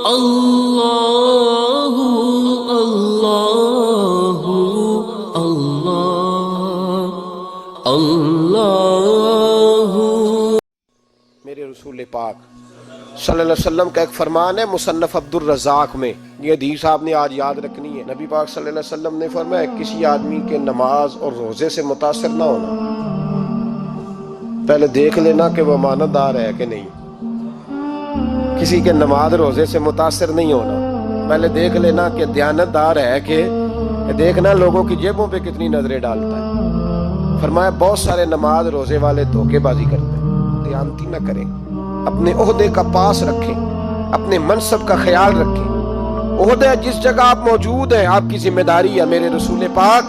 اللہ اللہ اللہ اللہ۔ میرے رسول پاک صلی اللہ علیہ وسلم کا ایک فرمان ہے مصنف عبد الرزاق میں، یہ حدیث آپ نے آج یاد رکھنی ہے۔ نبی پاک صلی اللہ علیہ وسلم نے فرمایا کسی آدمی کے نماز اور روزے سے متاثر نہ ہونا، پہلے دیکھ لینا کہ وہ امانت دار ہے کہ نہیں۔ کسی کے نماز روزے سے متاثر نہیں ہونا، پہلے دیکھ لینا کہ دیانت دار ہے کہ دیکھنا لوگوں کی جیبوں پہ کتنی نظریں ڈالتا ہے۔ فرمایا بہت سارے نماز روزے والے دھوکے بازی کرتے ہیں، دیانتی نہ کریں، اپنے عہدے کا پاس رکھیں، اپنے منصب کا خیال رکھیں۔ عہدہ جس جگہ آپ موجود ہیں آپ کی ذمہ داری ہے۔ میرے رسول پاک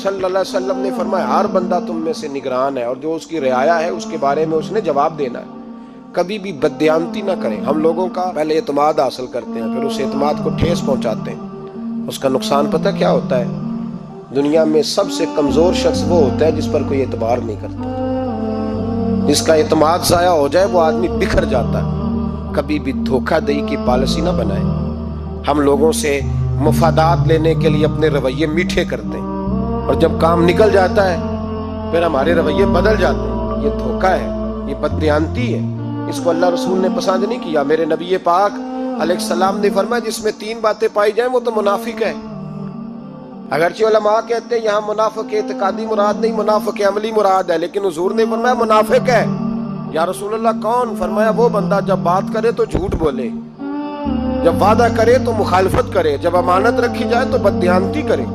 صلی اللہ علیہ وسلم نے فرمایا ہر بندہ تم میں سے نگران ہے، اور جو اس کی رعایا ہے اس کے بارے میں اس نے جواب دینا ہے۔ کبھی بھی بددیانتی نہ کریں۔ ہم لوگوں کا پہلے اعتماد حاصل کرتے ہیں، پھر اس اعتماد کو ٹھیس پہنچاتے ہیں۔ اس کا نقصان پتہ کیا ہوتا ہے؟ دنیا میں سب سے کمزور شخص وہ ہوتا ہے جس پر کوئی اعتبار نہیں کرتا۔ جس کا اعتماد ضائع ہو جائے وہ آدمی بکھر جاتا ہے۔ کبھی بھی دھوکہ دہی کی پالیسی نہ بنائیں۔ ہم لوگوں سے مفادات لینے کے لیے اپنے رویے میٹھے کرتے ہیں، اور جب کام نکل جاتا ہے پھر ہمارے رویے بدل جاتے ہیں۔ یہ دھوکہ ہے، یہ بددیانتی ہے، اس کو اللہ رسول نے پسند نہیں کیا۔ میرے نبی پاک علیہ السلام نے فرمایا جس میں تین باتیں پائی جائیں وہ تو منافق ہے۔ اگرچہ علماء کہتے ہیں یہاں منافق اعتقادی مراد نہیں، منافق عملی مراد ہے، لیکن حضور نے فرمایا منافق ہے۔ یا رسول اللہ کون؟ فرمایا وہ بندہ جب بات کرے تو جھوٹ بولے، جب وعدہ کرے تو مخالفت کرے، جب امانت رکھی جائے تو بددیانتی کرے،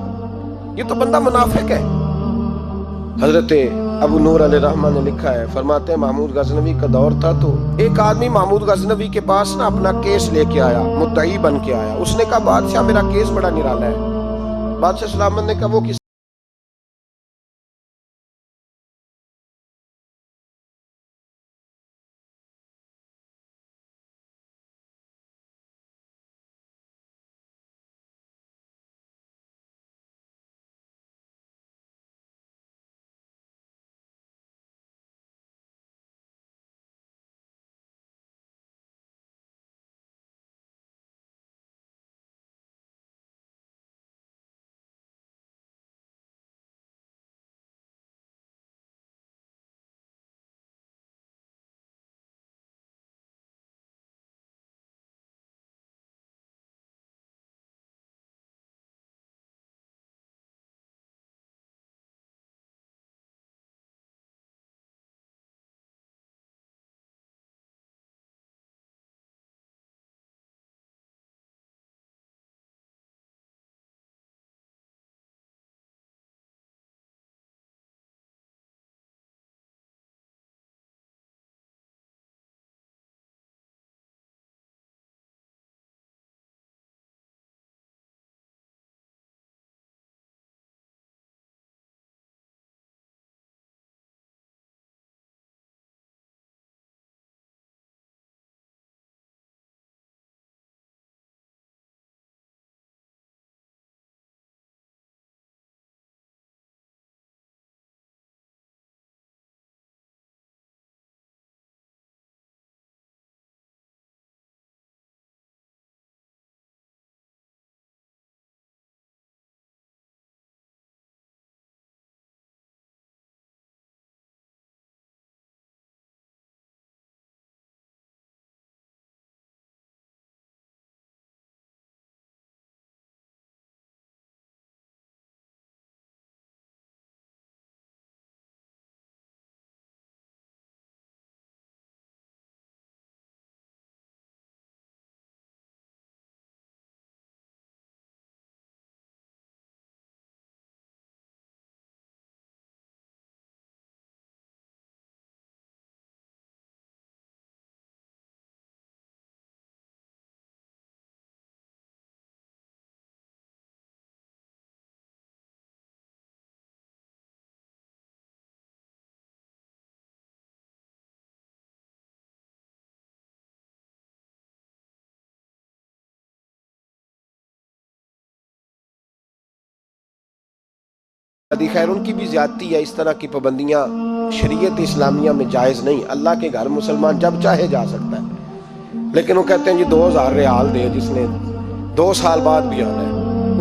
یہ تو بندہ منافق ہے۔ حضرت ابو نور علیہ رحمہ نے لکھا ہے، فرماتے ہیں محمود غزنوی کا دور تھا تو ایک آدمی محمود غزنوی کے پاس نا اپنا کیس لے کے آیا، مدعی بن کے آیا۔ اس نے کہا بادشاہ میرا کیس بڑا نرالا ہے۔ بادشاہ سلامت نے کہا وہ کس خیر ان کی بھی زیادتی ہے۔ اس طرح کی پابندیاں شریعت اسلامیہ میں جائز نہیں۔ اللہ کے گھر مسلمان جب چاہے جا سکتا ہے، لیکن وہ کہتے ہیں جی 2000 ریال دے جس نے 2 سال بعد بھی آنا ہے.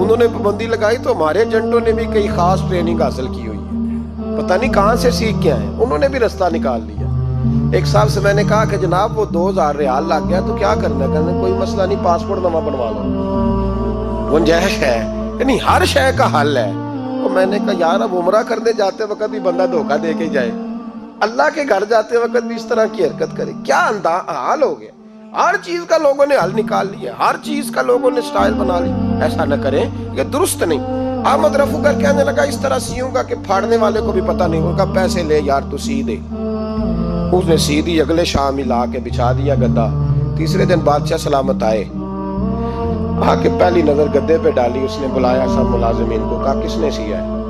انہوں نے پابندی لگائی تو ہمارے ایجنٹوں نے بھی کئی خاص ٹریننگ حاصل کی ہوئی ہے, پتہ نہیں کہاں سے سیکھ کے آئے, انہوں نے بھی رستہ نکال لیا. ایک صاحب سے میں نے کہا کہ جناب وہ 2000 ریال لگ گیا تو کیا کرنا ہے؟ کہنے کوئی مسئلہ نہیں, پاسپورٹ نواں بنوا لو, گنجائش ہے. یعنی ہر شے کا حل ہے. تو میں نے کہا یار اب عمرہ کرنے جاتے وقت بھی بندہ دھوکہ دے کے جائے, اللہ کے گھر جاتے وقت بھی اس طرح کی حرکت کرے, کیا حال ہو گیا. ہر چیز کا لوگوں نے حل نکال لیا, ہر چیز کا لوگوں نے سٹائل بنا لی. ایسا نہ کریں, یہ درست نہیں. احمد رفو کر کہنے لگا اس طرح سیوں گا کہ پھاڑنے والے کو بھی پتہ نہیں ہوگا, پیسے لے یار تو سی دے. اس نے سی دی, اگلے شام ہی لا کے بچھا دیا گدا. تیسرے دن بادشاہ سلامت آئے, آ کے پہلی نظر گدے پہ ڈالی. اس نے بلایا سب ملازمین کو, کہا کس نے سیا ہے؟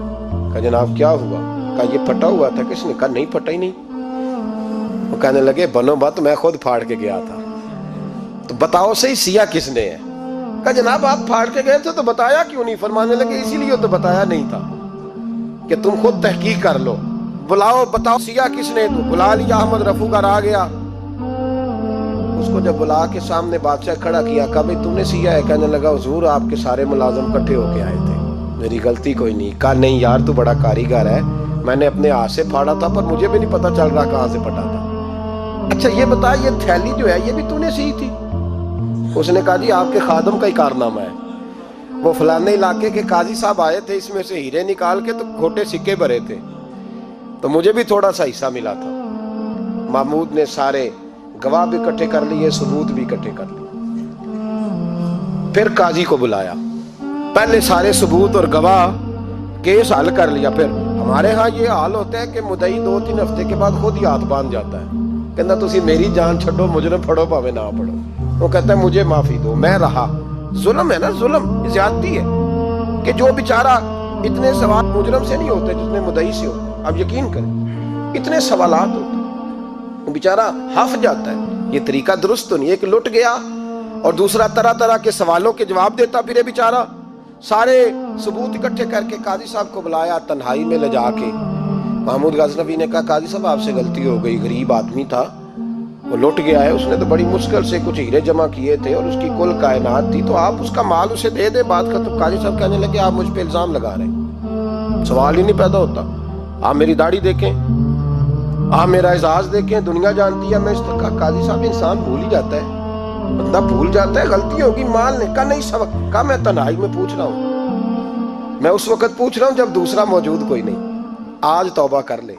کہا جناب کیا ہوا؟ کہا یہ پھٹا ہوا تھا. کس نے؟ کہا نہیں پھٹا ہی نہیں. وہ کہنے لگے بنو بات, میں خود پھاڑ کے گیا تھا. تو بتاؤ صحیح سیا کس نے ہے؟ کہا جناب آپ پھاڑ کے گئے تھے تو بتایا کیوں نہیں؟ فرمانے لگے اسی لیے تو بتایا نہیں تھا کہ تم خود تحقیق کر لو. بلاؤ بتاؤ سیا کس نے. تو بلا لیا, احمد رفو کا آ گیا. اس کو جب بلا کے سامنے بادشاہ کھڑا کیا, کہا بھئی تم نے سیا ہے؟ کہنے لگا حضور آپ کے سارے ملازم اکٹھے ہو کے آئے تھے, میری غلطی کوئی نہیں. کہا نہیں یار تو بڑا کاریگر ہے, میں نے اپنے ہاتھ سے پھاڑا تھا پر مجھے بھی نہیں پتا چل رہا کہاں سے پھٹا تھا. اچھا یہ بتا یہ تھیلی جو ہے یہ بھی تو نے سی تھی؟ اس نے کہا جی آپ کے خادم کا ہی کارنامہ ہے. وہ فلانے علاقے کے قاضی صاحب آئے تھے, اس میں سے ہیرے نکال کے تو کھوٹے سکے بھرے تھے, تو مجھے بھی تھوڑا سا حصہ ملا تھا. محمود نے سارے گواہ بھی اکٹھے کر لیے, ثبوت بھی اکٹھے کر لیے. پھر قاضی کو بلایا, پہلے سارے ثبوت اور گواہ کیس حل کر لیا. پھر ہمارے ہاں یہ حال ہوتا ہے کہ مدعی 2-3 ہفتے کے بعد خود ہی ہاتھ باندھ جاتا ہے, کہنا تسی میری جان چھڈو, مجرم پھڑو پاوے نہ پڑھو. وہ کہتا ہے مجھے معافی دو, میں رہا. ظلم ہے نا, ظلم زیادتی ہے کہ جو بیچارہ اتنے سوال مجرم سے نہیں ہوتے جتنے مدعی سے ہوتے. اب یقین کریں اتنے سوالات ہوتے, وہ بیچارہ ہف جاتا ہے. یہ طریقہ درست تو نہیں ہے کہ لٹ گیا اور دوسرا طرح طرح کے سوالوں کے جواب دیتا پھرے بیچارہ. سارے ثبوت اکٹھے کر کے قاضی صاحب کو بلایا, تنہائی میں لے جا کے. محمود غزنوی نے کہا قاضی صاحب آپ سے غلطی ہو گئی, غریب آدمی تھا, وہ لٹ گیا ہے, اس نے تو بڑی مشکل سے کچھ ہیرے جمع کیے تھے اور اس کی کل کائنات تھی, تو آپ اس کا مال اسے دے دیں, بات ختم. قاضی صاحب کہنے لگے آپ مجھ پہ الزام لگا رہے ہیں, سوال ہی نہیں پیدا ہوتا. آپ میری داڑھی دیکھیں, آپ میرا اعزاز دیکھیں, دنیا جانتی ہے میں اس طرح. قاضی صاحب انسان بھول ہی جاتا ہے, بندہ بھول جاتا ہے, غلطی ہوگی. مال نے کہا نہیں سبق. کہا میں تنہائی میں پوچھ رہا ہوں, میں اس وقت پوچھ رہا ہوں جب دوسرا موجود کوئی نہیں. آج توبہ کر لے,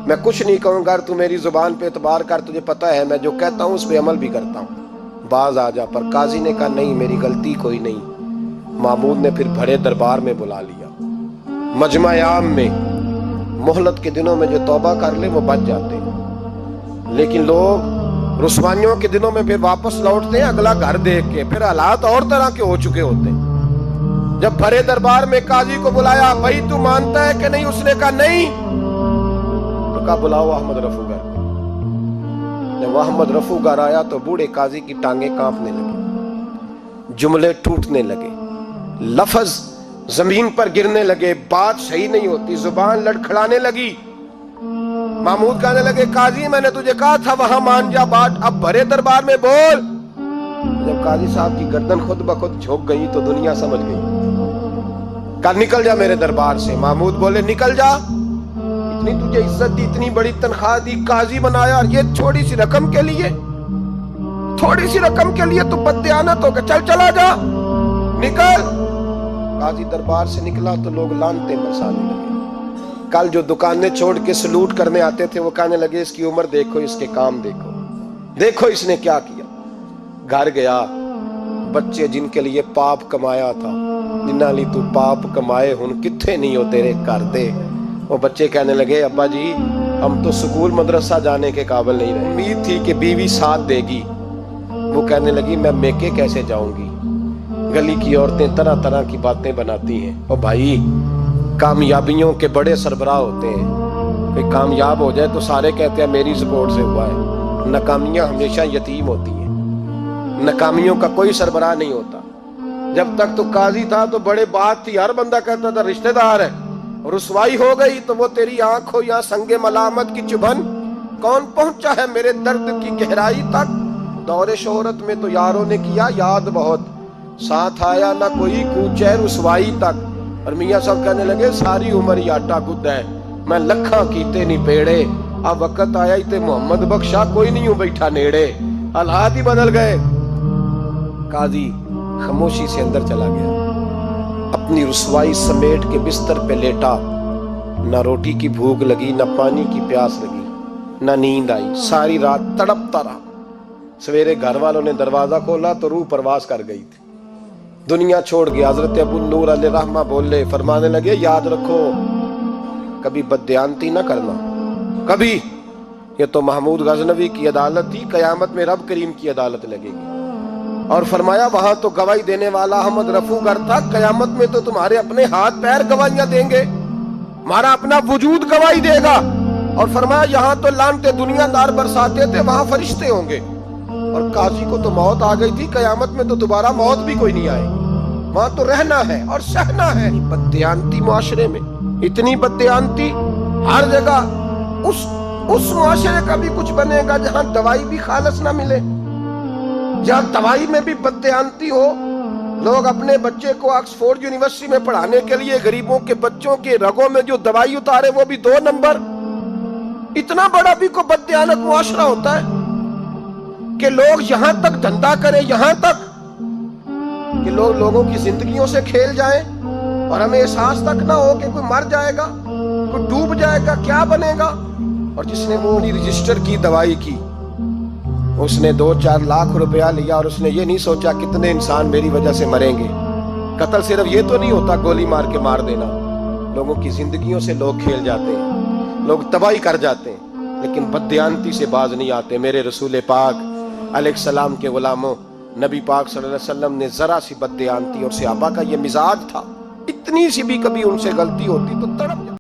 میں کچھ نہیں کہوں گا, تو میری زبان پہ اعتبار کر, تجھے پتہ ہے میں جو کہتا ہوں اس پہ عمل بھی کرتا ہوں, باز آ جا. پر قاضی نے کہا نہیں میری غلطی کوئی نہیں. محمود نے پھر بڑے دربار میں بلا لیا, مجمع عام میں. مہلت کے دنوں میں جو توبہ کر لے وہ بچ جاتے ہیں, لیکن لوگ رسوائیوں کے دنوں میں پھر واپس لوٹتے ہیں اگلا گھر دیکھ کے, پھر حالات اور طرح کے ہو چکے ہوتے ہیں. جب بڑے دربار میں قاضی کو بلایا, بھائی تو مانتا ہے کہ نہیں؟ اس نے کہا نہیں. تو کہا بلاؤ احمد رفو گر کو. جب احمد رفو گر آیا تو بوڑھے قاضی کی ٹانگیں کانپنے لگی, جملے ٹوٹنے لگے, لفظ زمین پر گرنے لگے, بات صحیح نہیں ہوتی, زبان لڑکھڑانے لگی. محمود کہنے لگے قاضی میں نے تجھے کہا تھا وہاں مان جا بات, اب بڑے دربار میں بول. جب قاضی صاحب کی گردن خود بخود جھک گئی تو دنیا سمجھ گئی. کہا نکل جا میرے دربار سے. محمود بولے نکل جا, اتنی تجھے عزت دی, اتنی بڑی تنخواہ دی, قاضی بنایا, اور یہ تھوڑی سی رقم کے لیے, تھوڑی سی رقم کے لیے تو بددیانت ہو گیا, چل چلا جا, نکل. قاضی دربار سے نکلا تو لوگ لعنتیں برسانے لگے. کل جو دکانیں چھوڑ کے سلوٹ کرنے آتے تھے وہ کہنے لگے اس کی عمر دیکھو, اس کے کام دیکھو, دیکھو اس نے کیا کیا. گھر گیا, بچے جن کے لیے پاپ کمایا تھا, جنہاں لی تو پاپ کمائے ہن کتھے نہیں ہو تیرے کر دے. وہ بچے کہنے لگے ابا جی ہم تو سکول مدرسہ جانے کے قابل نہیں رہے, امید تھی کہ بیوی ساتھ دے گی. وہ کہنے لگی میں میکے کیسے جاؤں گی, گلی کی عورتیں طرح طرح کی باتیں بناتی ہیں. اور بھائی کامیابیوں کے بڑے سربراہ ہوتے ہیں, کوئی کامیاب ہو جائے تو سارے کہتے ہیں میری سپورٹ سے ہوا ہے. ناکامیاں ہمیشہ یتیم ہوتی ہیں, ناکامیوں کا کوئی سربراہ نہیں ہوتا. جب تک تو قاضی تھا تو بڑے بات تھی, ہر بندہ کہتا تھا رشتہ دار ہے. رسوائی ہو گئی تو وہ تیری آنکھ ہو یا سنگ ملامت کی چبھن, کون پہنچا ہے میرے درد کی گہرائی تک, دور شہرت میں تو یاروں نے کیا یاد بہت، ساتھ آیا نہ کوئی کوچے رسوائی تک، اور میاں صاحب کہنے لگے ساری عمر ہی آٹا گد ہے، میں لکھاں کیتے نہیں پیڑے، اب وقت آیا ہی تے محمد بخشا کوئی نہیں ہوں بیٹھا نیڑے، حالات ہی بدل گئے۔ قاضی خاموشی سے اندر چلا گیا، اپنی رسوائی سمیٹ کے بستر پہ لیٹا، نہ روٹی کی بھوک لگی، نہ پانی کی پیاس لگی، نہ نیند آئی، ساری رات تڑپتا رہا۔ سویرے گھر والوں نے دروازہ کھولا تو روح پرواز کر گئی تھی، دنیا چھوڑ گیا۔ حضرت ابو نور علیہ رحمہ بولے، فرمانے لگے یاد رکھو کبھی بددیانتی نہ کرنا، کبھی، یہ تو محمود غزنوی کی عدالت تھی، قیامت میں رب کریم کی عدالت لگے گی۔ اور فرمایا وہاں تو گواہی دینے والا احمد رفو گر تھا، قیامت میں تو تمہارے اپنے ہاتھ پیر گواہیاں دیں گے، ہمارا اپنا وجود گواہی دے گا۔ اور فرمایا یہاں تو لانتے دنیا دار برساتے تھے، وہاں فرشتے ہوں گے۔ اور قاضی کو تو موت آ گئی تھی، قیامت میں تو دوبارہ موت بھی کوئی نہیں آئے، وہاں تو رہنا ہے اور سہنا ہے۔ بددیانتی معاشرے میں اتنی بددیانتی ہر جگہ، اس معاشرے کا بھی کچھ بنے گا جہاں دوائی بھی خالص نہ ملے، جہاں دوائی میں بھی بددیانتی ہو۔ لوگ اپنے بچے کو آکسفورڈ یونیورسٹی میں پڑھانے کے لیے غریبوں کے بچوں کے رگوں میں جو دوائی اتارے وہ بھی 2 نمبر۔ اتنا بڑا بھی کو بددیانت معاشرہ ہوتا ہے کہ لوگ یہاں تک دھندا کریں، یہاں تک کہ لوگ لوگوں کی زندگیوں سے کھیل جائیں، اور ہمیں احساس تک نہ ہو کہ کوئی مر جائے گا، کوئی ڈوب جائے گا، کیا بنے گا۔ اور جس نے وہ رجسٹر کی دوائی کی، اس نے 2-4 لاکھ روپیہ لیا، اور اس نے یہ نہیں سوچا کتنے انسان میری وجہ سے مریں گے۔ قتل صرف یہ تو نہیں ہوتا گولی مار کے مار دینا، لوگوں کی زندگیوں سے لوگ کھیل جاتے ہیں، لوگ تباہی کر جاتے ہیں، لیکن بددیانتی سے باز نہیں آتے۔ میرے رسول پاک علیہ السلام کے غلاموں، نبی پاک صلی اللہ علیہ وسلم نے ذرا سی بددیانتی، اور صحابہ کا یہ مزاج تھا، اتنی سی بھی کبھی ان سے غلطی ہوتی تو تڑپ جاتے۔